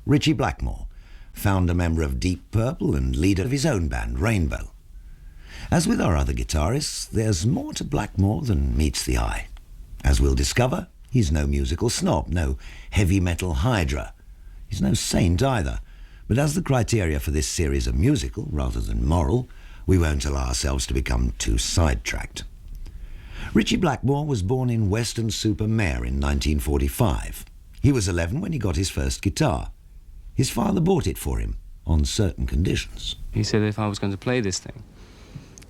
Ritchie Blackmore, founder member of Deep Purple and leader of his own band, Rainbow. As with our other guitarists, there's more to Blackmore than meets the eye. As we'll discover, he's no musical snob, no heavy metal hydra. He's no saint either, but as the criteria for this series are musical rather than moral, we won't allow ourselves to become too sidetracked. Ritchie Blackmore was born in Weston-super-Mare in 1945. He was 11 when he got his first guitar. His father bought it for him on certain conditions. He said if I was going to play this thing,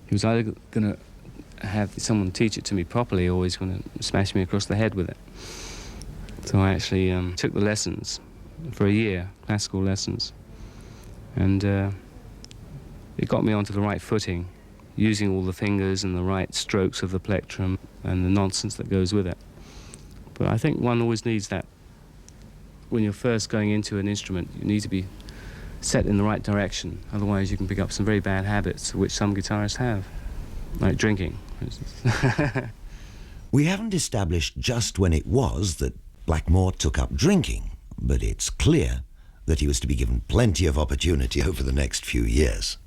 he was either going to have someone teach it to me properly or he's going to smash me across the head with it. So I actually took the lessons for a year, classical lessons, and it got me onto the right footing, using all the fingers and the right strokes of the plectrum and the nonsense that goes with it. But I think one always needs that. When you're first going into an instrument, you need to be set in the right direction. Otherwise, you can pick up some very bad habits, which some guitarists have, like drinking, for instance. We haven't established just when it was that Blackmore took up drinking, but it's clear that he was to be given plenty of opportunity over the next few years.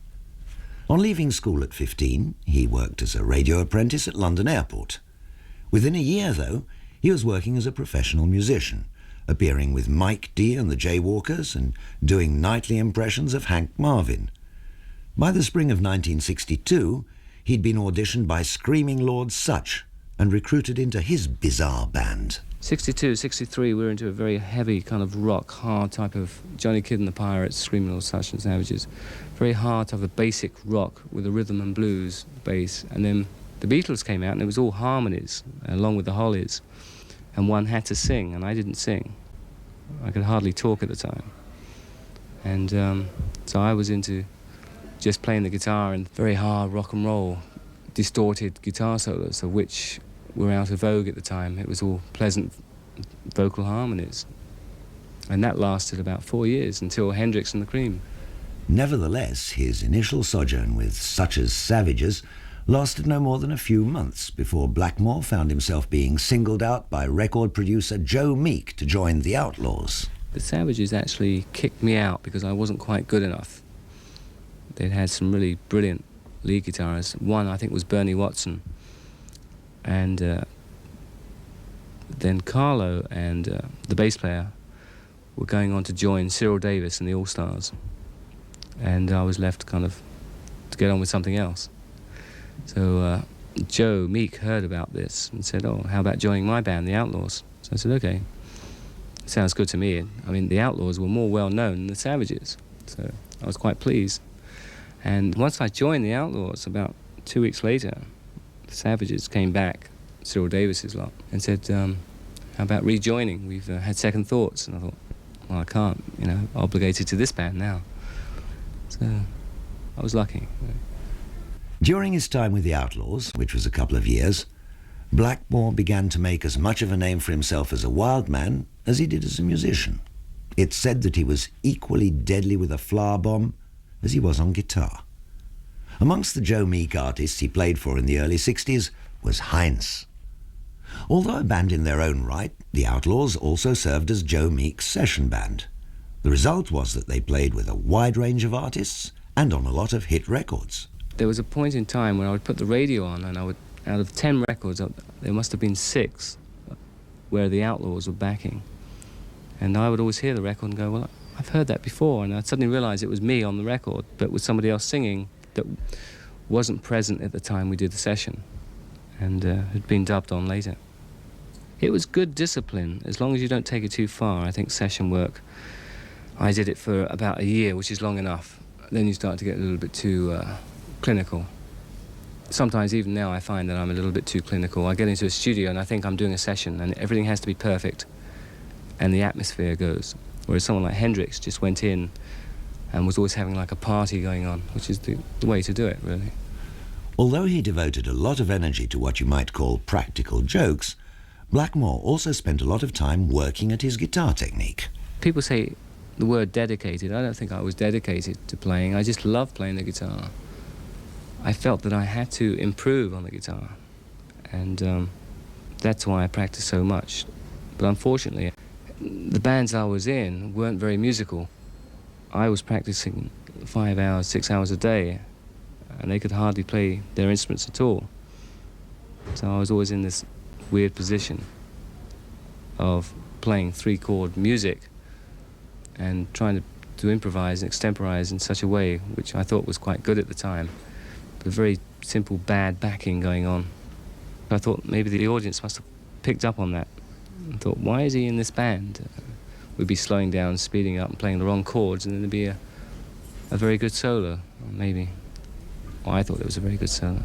On leaving school at 15, he worked as a radio apprentice at London Airport. Within a year, though, he was working as a professional musician, appearing with Mike D and the Jaywalkers and doing nightly impressions of Hank Marvin. By the spring of 1962, he'd been auditioned by Screaming Lord Sutch and recruited into his bizarre band. 62, 63, we were into a very heavy kind of rock, hard type of Johnny Kidd and the Pirates, Screaming Lord Sutch and Savages. Very hard type of basic rock with a rhythm and blues bass. And then the Beatles came out and it was all harmonies, along with the Hollies. And one had to sing, and I didn't sing. I could hardly talk at the time. And so I was into just playing the guitar and very hard rock and roll, distorted guitar solos, of which were out of vogue at the time. It was all pleasant vocal harmonies. And that lasted about 4 years, until Hendrix and the Cream. Nevertheless, his initial sojourn with such as Savages lasted no more than a few months before Blackmore found himself being singled out by record producer Joe Meek to join the Outlaws. The Savages actually kicked me out because I wasn't quite good enough. They'd had some really brilliant lead guitarists. One, I think, was Bernie Watson. And then Carlo and the bass player were going on to join Cyril Davis and the All-Stars. And I was left kind of to get on with something else. So Joe Meek heard about this and said, oh, how about joining my band, the Outlaws? So I said, okay, sounds good to me. I mean, the Outlaws were more well-known than the Savages, so I was quite pleased. And once I joined the Outlaws, about 2 weeks later, the Savages came back, Cyril Davis's lot, and said, how about rejoining? We've had second thoughts. And I thought, well, I can't, obligated to this band now. So I was lucky. During his time with the Outlaws, which was a couple of years, Blackmore began to make as much of a name for himself as a wild man as he did as a musician. It's said that he was equally deadly with a flower bomb as he was on guitar. Amongst the Joe Meek artists he played for in the early 60s was Heinz. Although a band in their own right, the Outlaws also served as Joe Meek's session band. The result was that they played with a wide range of artists and on a lot of hit records. There was a point in time when I would put the radio on and I would, out of 10 records, there must have been 6 where the Outlaws were backing. And I would always hear the record and go, well, I've heard that before. And I'd suddenly realise it was me on the record, but with somebody else singing that wasn't present at the time we did the session and had been dubbed on later. It was good discipline, as long as you don't take it too far. I think session work, I did it for about a year, which is long enough. Then you start to get a little bit too clinical. Sometimes even now I find that I'm a little bit too clinical. I get into a studio and I think I'm doing a session and everything has to be perfect and the atmosphere goes. Whereas someone like Hendrix just went in and was always having like a party going on, which is the way to do it, really. Although he devoted a lot of energy to what you might call practical jokes, Blackmore also spent a lot of time working at his guitar technique. People say the word dedicated. I don't think I was dedicated to playing. I just loved playing the guitar. I felt that I had to improve on the guitar, and that's why I practiced so much. But unfortunately, the bands I was in weren't very musical. I was practicing 5 hours, 6 hours a day, and they could hardly play their instruments at all. So I was always in this weird position of playing three-chord music and trying to improvise and extemporize in such a way which I thought was quite good at the time, but a very simple bad backing going on. I thought maybe the audience must have picked up on that and thought, why is he in this band? We'd be slowing down, speeding up and playing the wrong chords, and then there'd be a very good solo, or maybe. Well, I thought it was a very good solo.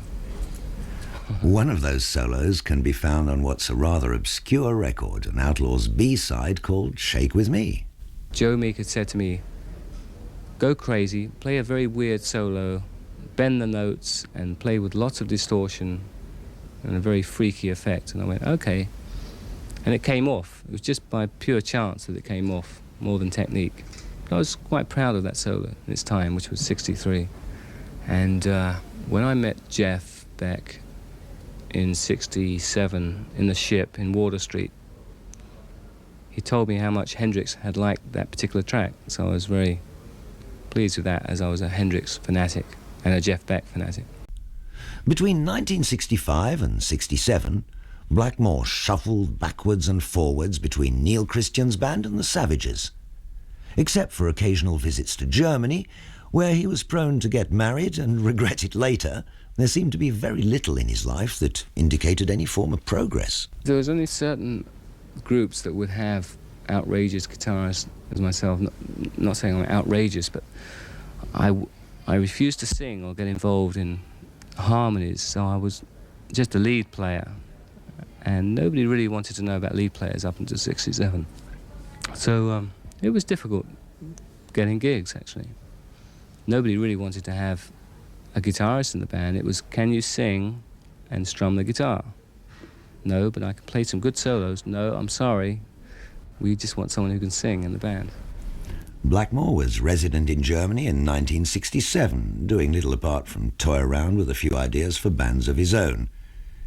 One of those solos can be found on what's a rather obscure record, an Outlaws B-side called Shake With Me. Joe Meek had said to me, go crazy, play a very weird solo, bend the notes and play with lots of distortion and a very freaky effect. And I went, okay. And it came off. It was just by pure chance that it came off, more than technique. I was quite proud of that solo in its time, which was 63. And when I met Jeff Beck in 67 in the Ship in Water Street, he told me how much Hendrix had liked that particular track. So I was very pleased with that, as I was a Hendrix fanatic and a Jeff Beck fanatic. Between 1965 and 67, Blackmore shuffled backwards and forwards between Neil Christian's band and the Savages. Except for occasional visits to Germany, where he was prone to get married and regret it later, there seemed to be very little in his life that indicated any form of progress. There was only certain groups that would have outrageous guitarists, as myself. Not saying I'm outrageous, but I refused to sing or get involved in harmonies, so I was just a lead player. And nobody really wanted to know about lead players up until 67. So it was difficult getting gigs, actually. Nobody really wanted to have a guitarist in the band. It was, can you sing and strum the guitar? No, but I can play some good solos. No, I'm sorry. We just want someone who can sing in the band. Blackmore was resident in Germany in 1967, doing little apart from toy around with a few ideas for bands of his own.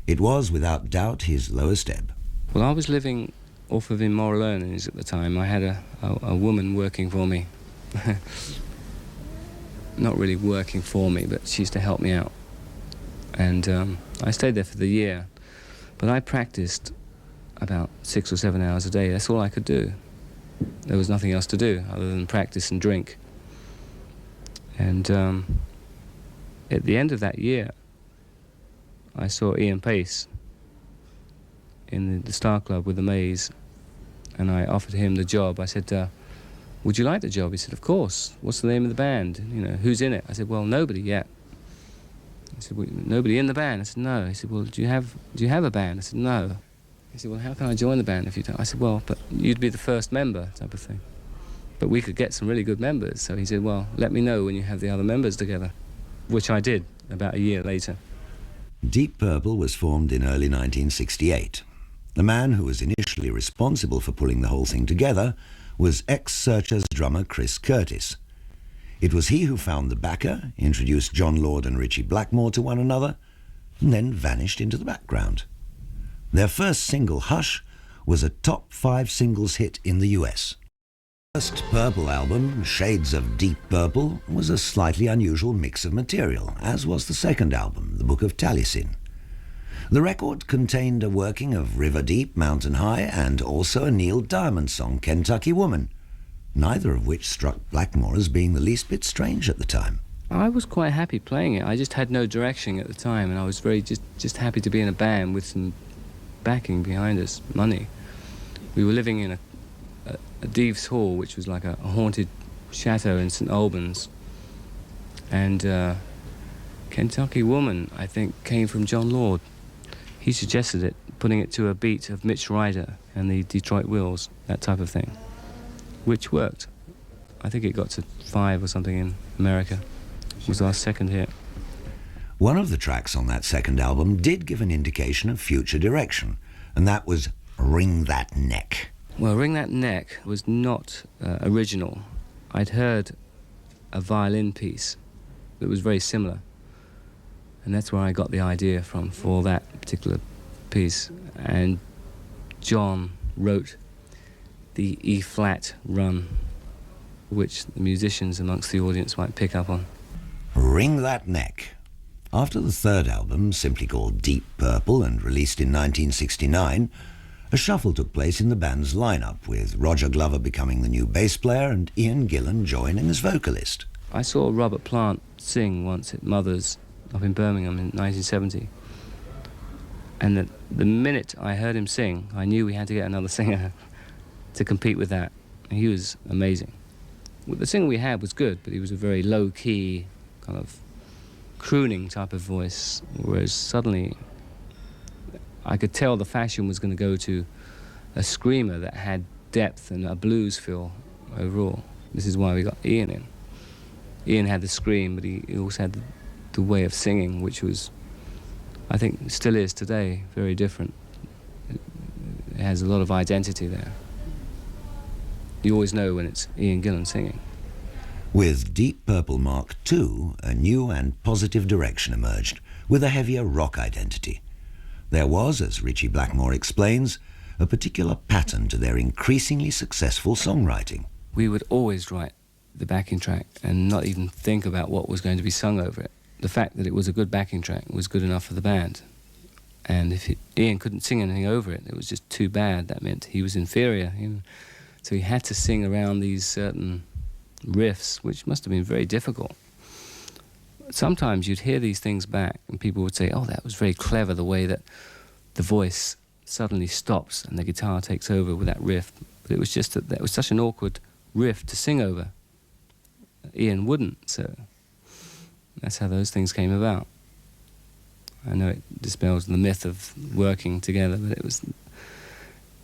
It was, without doubt, his lowest ebb. Well, I was living off of in Morelones at the time. I had a woman working for me. Not really working for me, but she used to help me out. And I stayed there for the year. But I practiced about 6 or 7 hours a day. That's all I could do. There was nothing else to do other than practice and drink. And at the end of that year, I saw Ian Pace in the Star Club with the Maze, and I offered him the job. I said, would you like the job? He said, of course. What's the name of the band? You know, who's in it? I said, well, nobody yet. He said, well, nobody in the band? I said, no. He said, well, do you have a band? I said, no. He said, well, how can I join the band if you don't? I said, well, but you'd be the first member, type of thing. But we could get some really good members. So he said, well, let me know when you have the other members together, which I did about a year later. Deep Purple was formed in early 1968. The man who was initially responsible for pulling the whole thing together was ex-Searchers drummer Chris Curtis. It was he who found the backer, introduced John Lord and Ritchie Blackmore to one another, and then vanished into the background. Their first single, Hush, was a top 5 singles hit in the US. The first Purple album, Shades of Deep Purple, was a slightly unusual mix of material, as was the second album, The Book of Taliesin. The record contained a working of River Deep, Mountain High, and also a Neil Diamond song, Kentucky Woman, neither of which struck Blackmore as being the least bit strange at the time. I was quite happy playing it. I just had no direction at the time, and I was very just happy to be in a band with some backing behind us, money. We were living in a Deves Hall, which was like a haunted chateau in St Albans, and Kentucky Woman, I think, came from John Lord. He suggested it, putting it to a beat of Mitch Ryder and the Detroit Wheels, that type of thing, which worked. I think it got to 5 or something in America. It was our second hit. One of the tracks on that second album did give an indication of future direction, and that was Wring That Neck. Well, Wring That Neck was not original. I'd heard a violin piece that was very similar, and that's where I got the idea from for that particular piece. And John wrote the E-flat run, which the musicians amongst the audience might pick up on. Wring That Neck. After the third album, simply called Deep Purple and released in 1969, a shuffle took place in the band's lineup, with Roger Glover becoming the new bass player and Ian Gillan joining as vocalist. I saw Robert Plant sing once at Mother's up in Birmingham in 1970. And the minute I heard him sing, I knew we had to get another singer to compete with that. He was amazing. The singer we had was good, but he was a very low-key, kind of crooning type of voice, whereas suddenly I could tell the fashion was going to go to a screamer that had depth and a blues feel overall. This is why we got Ian in. Ian had the scream, but he also had the way of singing, which was, I think, still is today, very different. It has a lot of identity there. You always know when it's Ian Gillan singing. With Deep Purple Mark II, a new and positive direction emerged, with a heavier rock identity. There was, as Ritchie Blackmore explains, a particular pattern to their increasingly successful songwriting. We would always write the backing track and not even think about what was going to be sung over it. The fact that it was a good backing track was good enough for the band. And if Ian couldn't sing anything over it, it was just too bad. That meant he was inferior, you know. So he had to sing around these certain riffs, which must have been very difficult. Sometimes you'd hear these things back and people would say, oh, that was very clever, the way that the voice suddenly stops and the guitar takes over with that riff. But it was just that was such an awkward riff to sing over. Ian wouldn't, so that's how those things came about. I know it dispels the myth of working together, but it was...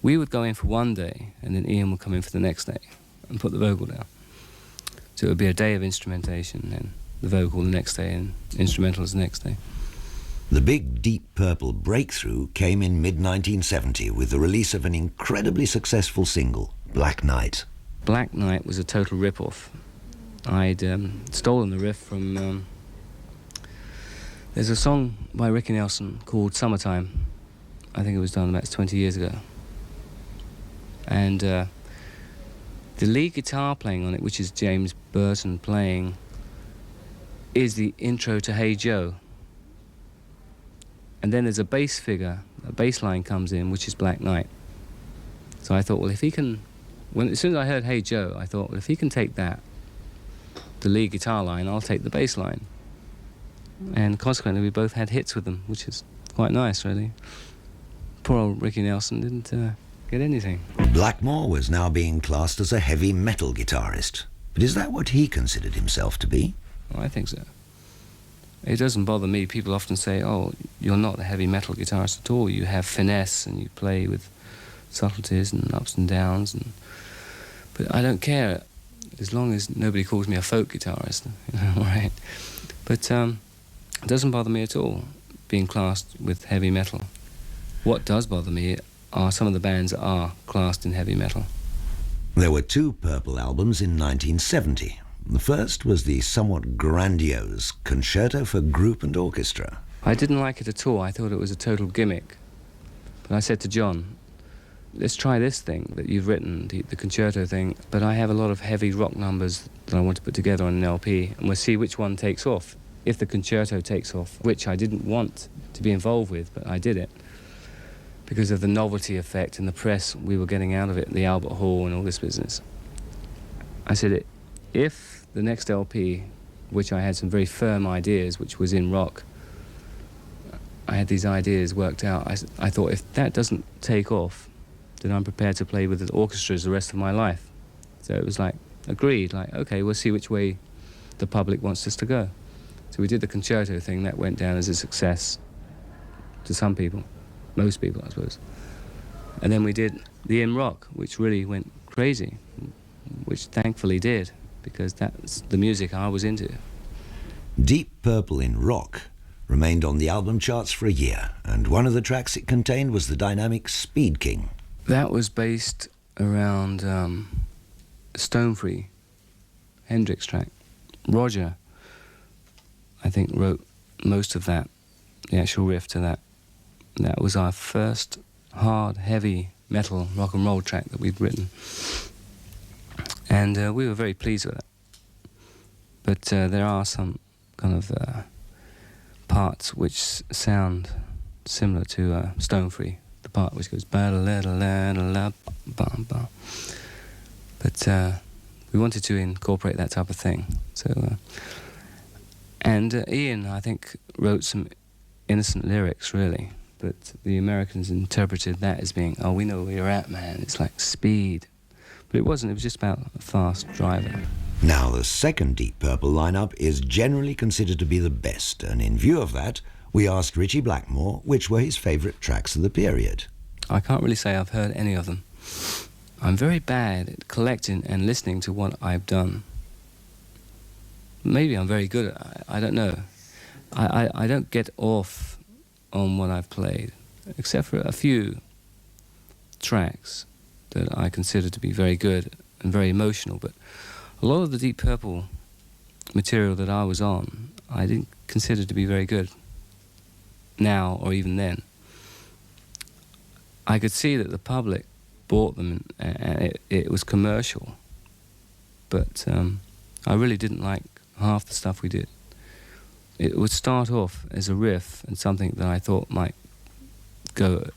We would go in for one day, and then Ian would come in for the next day and put the vocal down. So it would be a day of instrumentation, and the vocal the next day, and instrumentals the next day. The big Deep Purple breakthrough came in mid-1970 with the release of an incredibly successful single, Black Knight. Black Knight was a total rip-off. I'd stolen the riff from... there's a song by Ricky Nelson called Summertime. I think it was done about 20 years ago. And the lead guitar playing on it, which is James Burton playing, is the intro to Hey Joe. And then there's a bass figure, a bass line comes in, which is Black Knight. So I thought, well, if he can... as soon as I heard Hey Joe, I thought, well, if he can take that, the lead guitar line, I'll take the bass line. And consequently, we both had hits with them, which is quite nice, really. Poor old Ricky Nelson didn't get anything. Blackmore was now being classed as a heavy metal guitarist. But is that what he considered himself to be? Oh, I think so. It doesn't bother me. People often say, oh, you're not a heavy metal guitarist at all. You have finesse and you play with subtleties and ups and downs. But I don't care, as long as nobody calls me a folk guitarist, you know, right? But it doesn't bother me at all, being classed with heavy metal. What does bother me are some of the bands that are classed in heavy metal. There were two Purple albums in 1970. The first was the somewhat grandiose Concerto for Group and Orchestra. I didn't like it at all. I thought it was a total gimmick. But I said to John, let's try this thing that you've written, the Concerto thing, but I have a lot of heavy rock numbers that I want to put together on an LP, and we'll see which one takes off. If the Concerto takes off, which I didn't want to be involved with, but I did it, because of the novelty effect and the press we were getting out of it, the Albert Hall and all this business. I said, if the next LP, which I had some very firm ideas, which was in rock, I had these ideas worked out, I thought, if that doesn't take off, then I'm prepared to play with the orchestras the rest of my life. So it was like, agreed, like, okay, we'll see which way the public wants us to go. So we did the Concerto thing. That went down as a success to some people, most people, I suppose. And then we did the In Rock, which really went crazy, which thankfully did, because that's the music I was into. Deep Purple in Rock remained on the album charts for a year, and one of the tracks it contained was the dynamic Speed King. That was based around Stone Free, Hendrix track. Roger, I think, wrote most of that, the actual riff to that. That was our first hard, heavy metal rock and roll track that we'd written. And we were very pleased with it. But there are some kind of parts which sound similar to Stone Free, the part which goes ba-da-la-da-la-da-la-bum-bum. But we wanted to incorporate that type of thing. So, and Ian, I think, wrote some innocent lyrics, really. But the Americans interpreted that as being, oh, we know where you're at, man. It's like speed. But it wasn't. It was just about a fast driver. Now, the second Deep Purple lineup is generally considered to be the best, and in view of that, we asked Ritchie Blackmore which were his favourite tracks of the period. I can't really say I've heard any of them. I'm very bad at collecting and listening to what I've done. Maybe I'm very good at it. I don't know. I don't get off on what I've played, except for a few tracks that I consider to be very good and very emotional. But a lot of the Deep Purple material that I was on, I didn't consider to be very good now or even then. I could see that the public bought them and it was commercial, but I really didn't like half the stuff we did. It would start off as a riff and something that I thought might go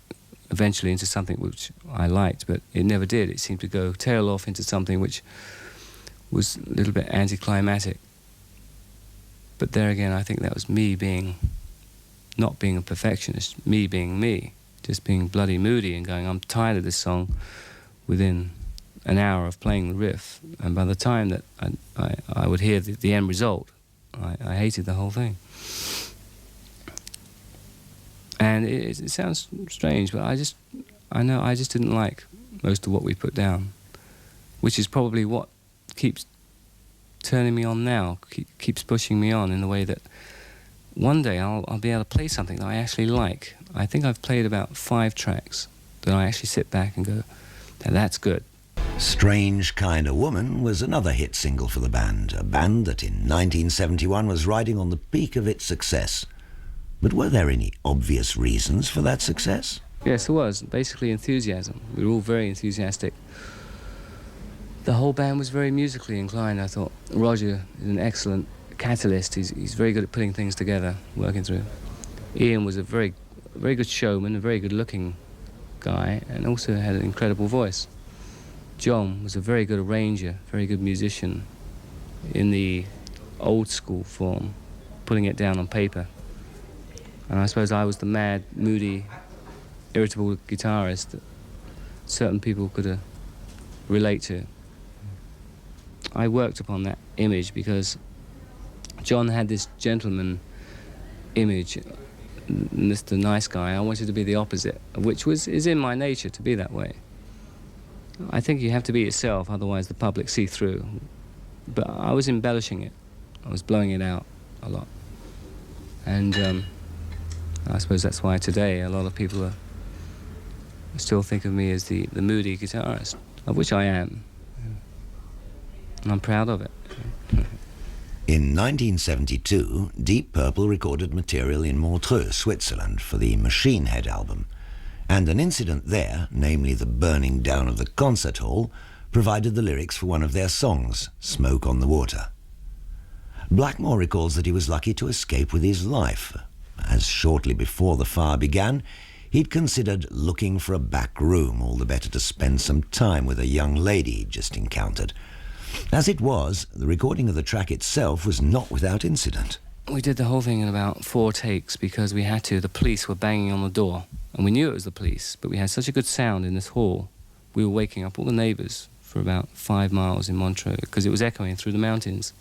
eventually into something which I liked, but it never did. It seemed to go tail off into something which was a little bit anticlimactic. But there again, I think that was me not being a perfectionist, me being me, just being bloody moody and going, I'm tired of this song within an hour of playing the riff. And by the time that I would hear the end result, I hated the whole thing. And it sounds strange, but I just didn't like most of what we put down, which is probably what keeps turning me on now, keeps pushing me on in the way that one day I'll be able to play something that I actually like. I think I've played about 5 tracks that I actually sit back and go, that's good. Strange Kinda Woman was another hit single for the band, a band that in 1971 was riding on the peak of its success. But were there any obvious reasons for that success? Yes, there was. Basically enthusiasm. We were all very enthusiastic. The whole band was very musically inclined, I thought. Roger is an excellent catalyst. He's very good at putting things together, working through. Ian was a very good showman, a very good-looking guy, and also had an incredible voice. John was a very good arranger, very good musician in the old-school form, putting it down on paper. And I suppose I was the mad, moody, irritable guitarist that certain people could relate to. I worked upon that image because John had this gentleman image, Mr. Nice Guy. I wanted to be the opposite, which is in my nature to be that way. I think you have to be yourself, otherwise the public see through. But I was embellishing it. I was blowing it out a lot. And I suppose that's why today a lot of people still think of me as the moody guitarist, of which I am. And I'm proud of it. In 1972, Deep Purple recorded material in Montreux, Switzerland, for the Machine Head album. And an incident there, namely the burning down of the concert hall, provided the lyrics for one of their songs, Smoke on the Water. Blackmore recalls that he was lucky to escape with his life, as shortly before the fire began, he'd considered looking for a back room, all the better to spend some time with a young lady he'd just encountered. As it was, the recording of the track itself was not without incident. We did the whole thing in about 4 takes because we had to. The police were banging on the door, and we knew it was the police, but we had such a good sound in this hall. We were waking up all the neighbours for about 5 miles in Montreux because it was echoing through the mountains.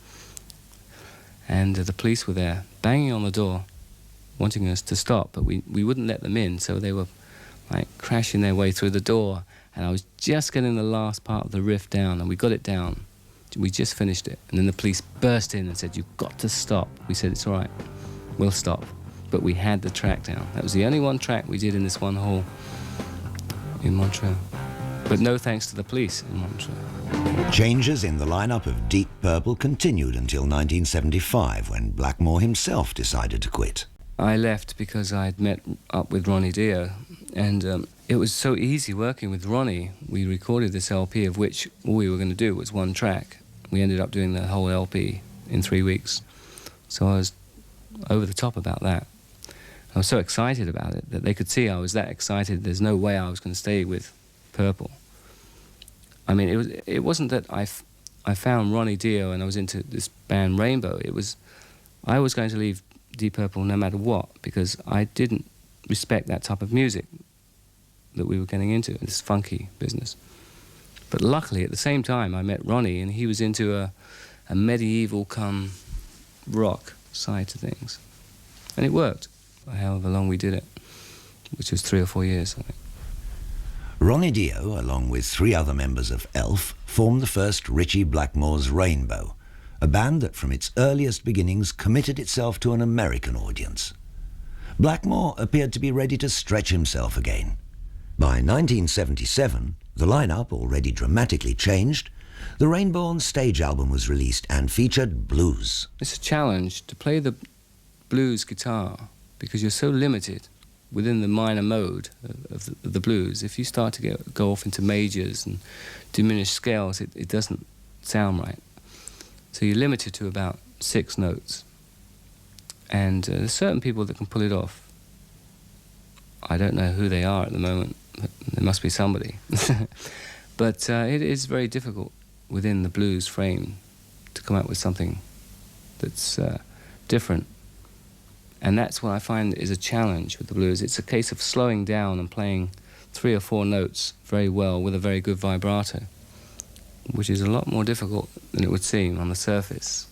And the police were there, banging on the door, wanting us to stop, but we wouldn't let them in, so they were like crashing their way through the door, and I was just getting the last part of the riff down, and we got it down. We just finished it, and then the police burst in and said, "You've got to stop." We said, "It's all right, we'll stop." But we had the track down. That was the only one track we did in this one hall in Montreux. But no thanks to the police in Montreux. Changes in the lineup of Deep Purple continued until 1975, when Blackmore himself decided to quit. I left because I'd met up with Ronnie Dio, and It was so easy working with Ronnie. We recorded this LP, of which all we were going to do was one track. We ended up doing the whole LP in 3 weeks. So I was over the top about that. I was so excited about it that they could see I was that excited. There's no way I was going to stay with Purple. I mean, it wasn't that I found Ronnie Dio and I was into this band Rainbow. I was going to leave Deep Purple no matter what, because I didn't respect that type of music that we were getting into, this funky business. But luckily, at the same time, I met Ronnie, and he was into a medieval come rock side to things. And it worked, however long we did it, which was 3 or 4 years, I think. Ronnie Dio, along with 3 other members of Elf, formed the first Ritchie Blackmore's Rainbow, a band that from its earliest beginnings committed itself to an American audience. Blackmore appeared to be ready to stretch himself again. By 1977, the lineup already dramatically changed. The Rainbow stage album was released and featured blues. It's a challenge to play the blues guitar because you're so limited within the minor mode of the blues. If you start to go off into majors and diminished scales, it doesn't sound right. So you're limited to about 6 notes. And there's certain people that can pull it off. I don't know who they are at the moment. There must be somebody. But it is very difficult within the blues frame to come up with something that's different. And that's what I find is a challenge with the blues. It's a case of slowing down and playing 3 or 4 notes very well with a very good vibrato, which is a lot more difficult than it would seem on the surface.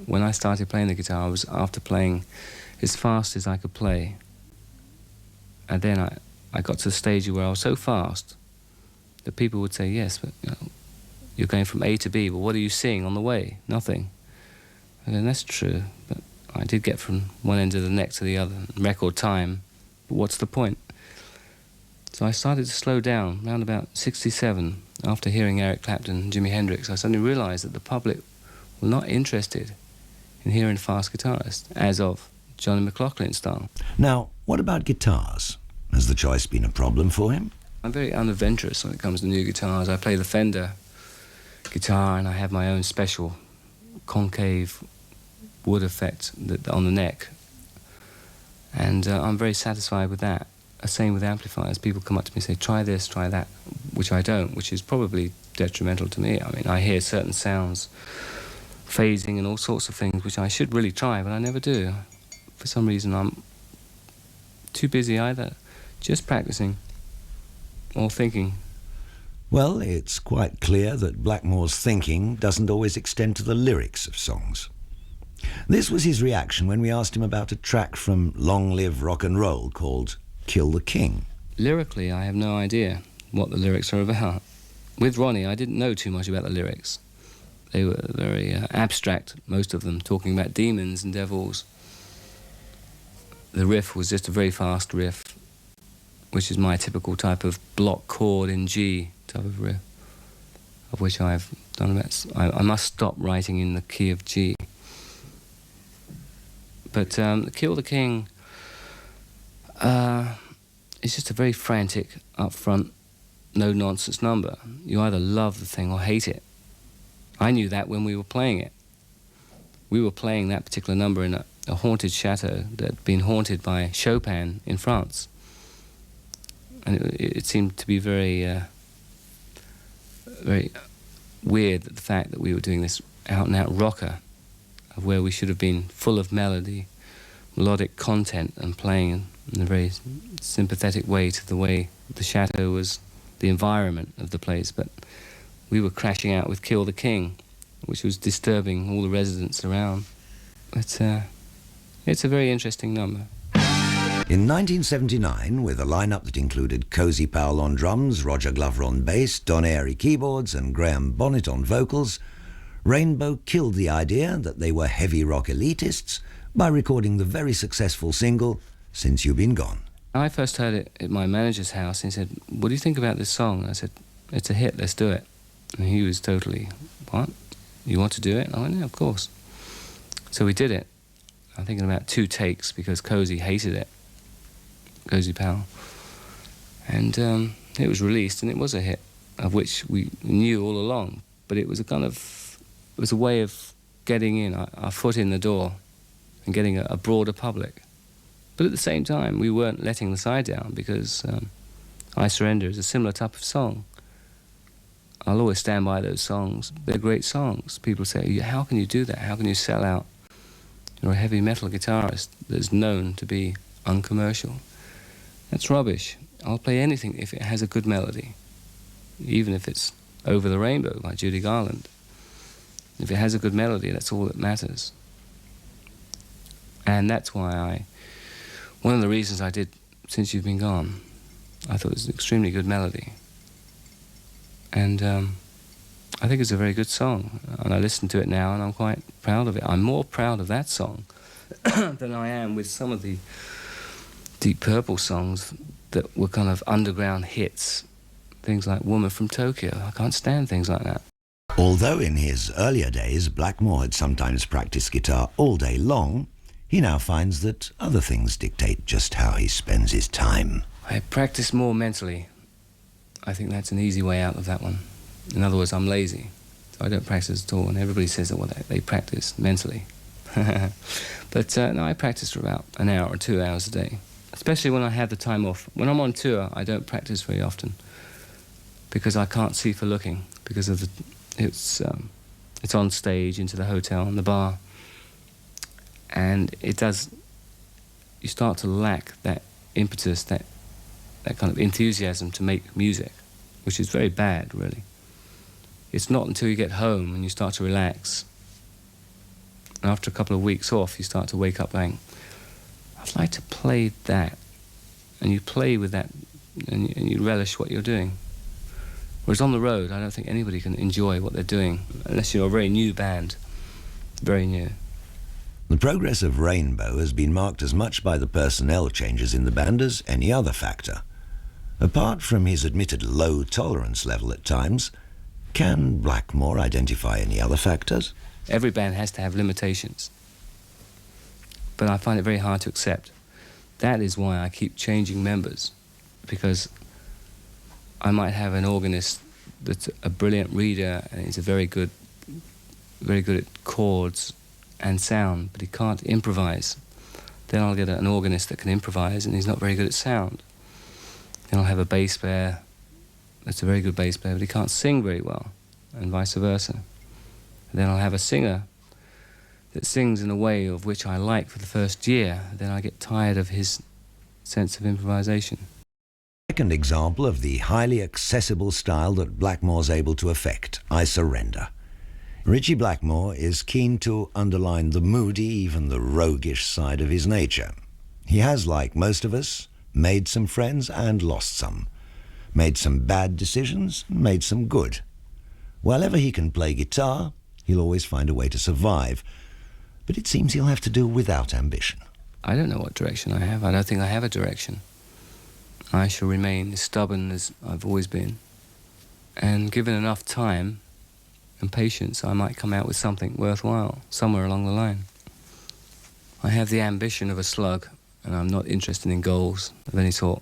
When I started playing the guitar, I was after playing as fast as I could play. And then I got to the stage where I was so fast that people would say, yes, but you're going from A to B, but what are you seeing on the way? Nothing. And that's true, but I did get from one end of the neck to the other in record time, but what's the point? So I started to slow down around about 67. After hearing Eric Clapton and Jimi Hendrix, I suddenly realized that the public were not interested in hearing fast guitarists, as of Johnny McLaughlin style. Now, what about guitars? Has the choice been a problem for him? I'm very unadventurous when it comes to new guitars. I play the Fender guitar and I have my own special concave wood effect on the neck. And I'm very satisfied with that. Same with amplifiers. People come up to me and say, try this, try that, which I don't, which is probably detrimental to me. I mean, I hear certain sounds, phasing and all sorts of things, which I should really try, but I never do. For some reason, I'm too busy either just practicing or thinking. Well, it's quite clear that Blackmore's thinking doesn't always extend to the lyrics of songs. This was his reaction when we asked him about a track from Long Live Rock and Roll called Kill the King. Lyrically, I have no idea what the lyrics are about. With Ronnie, I didn't know too much about the lyrics. They were very abstract, most of them, talking about demons and devils. The riff was just a very fast riff, which is my typical type of block chord in G type of riff, of which I've done about... I must stop writing in the key of G. But Kill the King... it's just a very frantic, upfront, no-nonsense number. You either love the thing or hate it. I knew that when we were playing it. We were playing that particular number in a haunted chateau that had been haunted by Chopin in France. And it seemed to be very, very weird that the fact that we were doing this out-and-out rocker, of where we should have been full of melody, melodic content, and playing in a very sympathetic way to the way the chateau was, the environment of the place. But we were crashing out with Kill the King, which was disturbing all the residents around. But it's a very interesting number. In 1979, with a lineup that included Cozy Powell on drums, Roger Glover on bass, Don Airey keyboards and Graham Bonnet on vocals, Rainbow killed the idea that they were heavy rock elitists by recording the very successful single, Since You've Been Gone. I first heard it at my manager's house, and he said, what do you think about this song? I said, it's a hit, let's do it. And he was totally, what? You want to do it? I went, yeah, of course. So we did it. I'm thinking about 2 takes because Cozy hated it. Cozy Powell. And it was released, and it was a hit, of which we knew all along. But it was a way of getting in, our foot in the door, and getting a broader public. But at the same time, we weren't letting the side down, because I Surrender is a similar type of song. I'll always stand by those songs. They're great songs. People say, how can you do that? How can you sell out? You're a heavy metal guitarist that's known to be uncommercial. That's rubbish. I'll play anything if it has a good melody, even if it's Over the Rainbow by Judy Garland. If it has a good melody, that's all that matters. And that's why one of the reasons I did Since You've Been Gone, I thought it was an extremely good melody. And I think it's a very good song. And I listen to it now and I'm quite proud of it. I'm more proud of that song than I am with some of the Deep Purple songs that were kind of underground hits. Things like Woman from Tokyo. I can't stand things like that. Although in his earlier days Blackmore had sometimes practiced guitar all day long, he now finds that other things dictate just how he spends his time. I practice more mentally. I think that's an easy way out of that one. In other words, I'm lazy, so I don't practice at all, and everybody says that they practice mentally. But no, I practice for about an hour or 2 hours a day, especially when I have the time off. When I'm on tour, I don't practice very often because I can't see for looking, because of it's on stage, into the hotel and the bar, and you start to lack that impetus, that kind of enthusiasm to make music, which is very bad, really. It's not until you get home and you start to relax, and after a couple of weeks off, you start to wake up going, I'd like to play that, and you play with that, and you relish what you're doing. Whereas on the road, I don't think anybody can enjoy what they're doing, unless you're a very new band, very new. The progress of Rainbow has been marked as much by the personnel changes in the band as any other factor. Apart from his admitted low tolerance level at times, can Blackmore identify any other factors? Every band has to have limitations, but I find it very hard to accept. That is why I keep changing members, because I might have an organist that's a brilliant reader and he's very good at chords and sound, but he can't improvise. Then I'll get an organist that can improvise and he's not very good at sound. Then I'll have a bass player that's a very good bass player, but he can't sing very well, and vice versa. And then I'll have a singer that sings in a way of which I like for the first year. Then I get tired of his sense of improvisation. Second example of the highly accessible style that Blackmore's able to affect, I Surrender. Ritchie Blackmore is keen to underline the moody, even the roguish side of his nature. He has, like most of us, made some friends and lost some. Made some bad decisions, made some good. Wherever he can play guitar, he'll always find a way to survive. But it seems he'll have to do without ambition. I don't know what direction I have. I don't think I have a direction. I shall remain as stubborn as I've always been. And given enough time and patience, I might come out with something worthwhile somewhere along the line. I have the ambition of a slug, and I'm not interested in goals of any sort.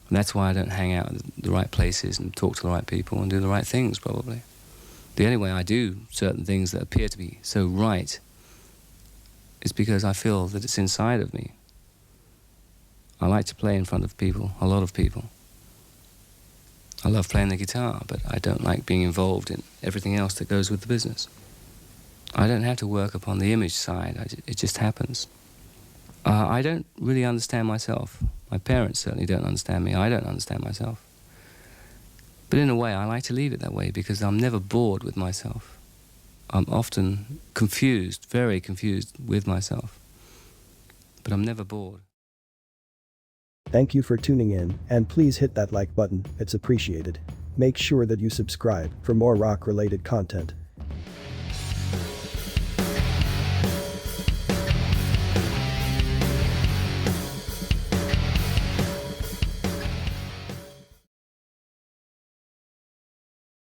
And that's why I don't hang out at the right places and talk to the right people and do the right things, probably. The only way I do certain things that appear to be so right is because I feel that it's inside of me. I like to play in front of people, a lot of people. I love playing the guitar, but I don't like being involved in everything else that goes with the business. I don't have to work upon the image side, it just happens. I don't really understand myself. My parents certainly don't understand me. I don't understand myself. But in a way, I like to leave it that way because I'm never bored with myself. I'm often confused, very confused with myself. But I'm never bored. Thank you for tuning in, and please hit that like button, it's appreciated. Make sure that you subscribe for more rock-related content.